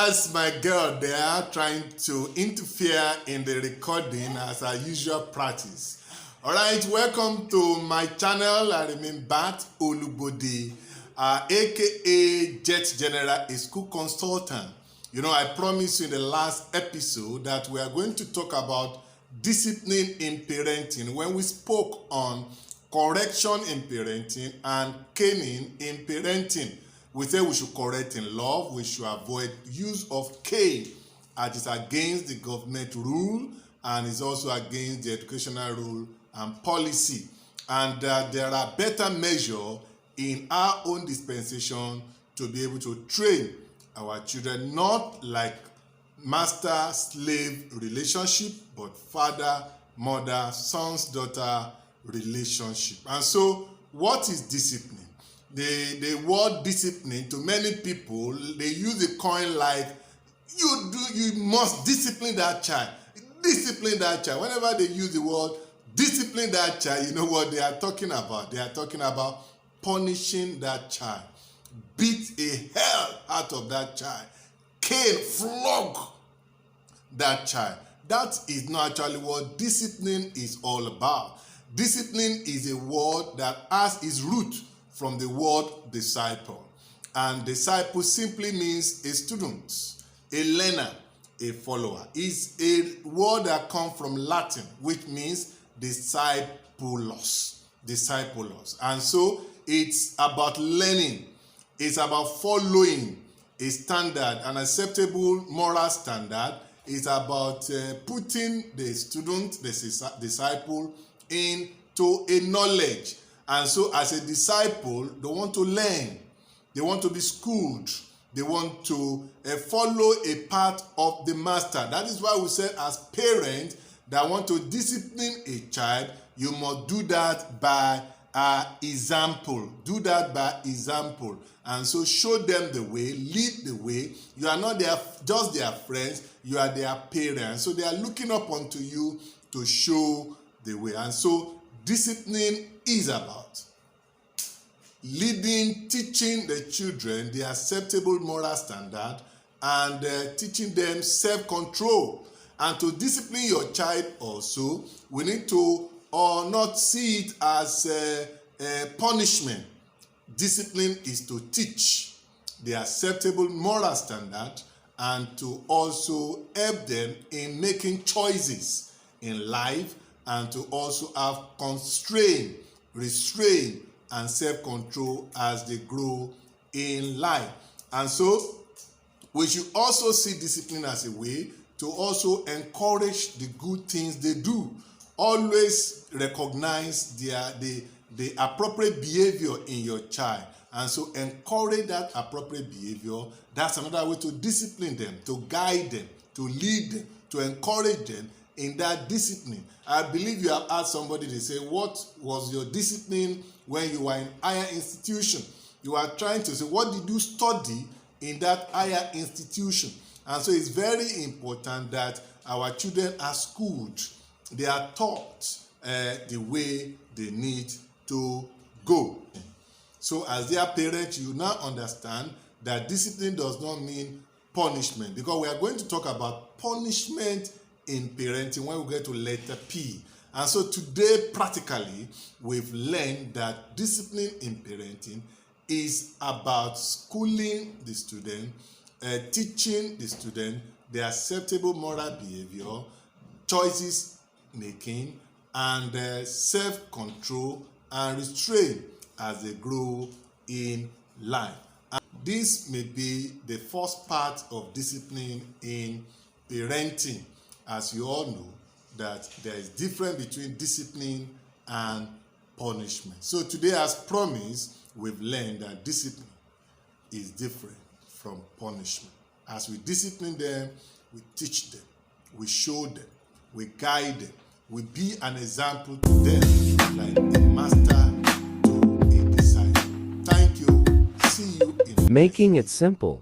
That's my girl there trying to interfere in the recording as our usual practice. All right, welcome to my channel. I remain Bart Olugbodi, aka Jet General, a school consultant. You know, I promised you in the last episode that we are going to talk about discipline in parenting when we spoke on correction in parenting and caning in parenting. We said we should correct in love, we should avoid use of cane, as it's against the government rule and is also against the educational rule and policy. And there are better measures in our own dispensation to be able to train our children, not like master-slave relationship, but father-mother, sons-daughter relationship. And so, what is discipline? The word discipline, to many people, they use a coin like, you must discipline that child. Discipline that child. Whenever they use the word discipline that child, you know what they are talking about. They are talking about punishing that child. Beat a hell out of that child. Cane, flog that child. That is not actually what discipline is all about. Discipline is a word that has its root from the word disciple. And disciple simply means a student, a learner, a follower. It's a word that comes from Latin, which means discipulos. Discipulos. And so it's about learning. It's about following a standard, an acceptable moral standard. It's about putting the student, the disciple, into a knowledge. And so as a disciple, they want to learn. They want to be schooled. They want to follow a path of the master. That is why we said as parents that want to discipline a child, you must do that by example. Do that by example. And so show them the way, lead the way. You are not just their friends, you are their parents. So they are looking up unto you to show the way. And so discipline is about leading, teaching the children the acceptable moral standard and teaching them self-control. And to discipline your child also, we need to not see it as a punishment. Discipline is to teach the acceptable moral standard and to also help them in making choices in life and to also have constraint, restraint, and self-control as they grow in life. And so, we should also see discipline as a way to also encourage the good things they do. Always recognize the appropriate behavior in your child. And so, encourage that appropriate behavior. That's another way to discipline them, to guide them, to lead them, to encourage them in that discipline. I believe you have asked somebody to say, what was your discipline when you were in higher institution? You are trying to say, what did you study in that higher institution? And so it's very important that our children are schooled. They are taught the way they need to go. So as their parents, you now understand that discipline does not mean punishment, because we are going to talk about punishment in parenting when we get to letter P. And so today, practically, we've learned that discipline in parenting is about schooling the student, teaching the student the acceptable moral behavior, choices making, and self-control and restraint as they grow in life. And this may be the first part of discipline in parenting. As you all know, that there is difference between discipline and punishment. So today, as promised, we've learned that discipline is different from punishment. As we discipline them, we teach them, we show them, we guide them, we be an example to them, like a master to a disciple. Thank you. See you in Making it simple.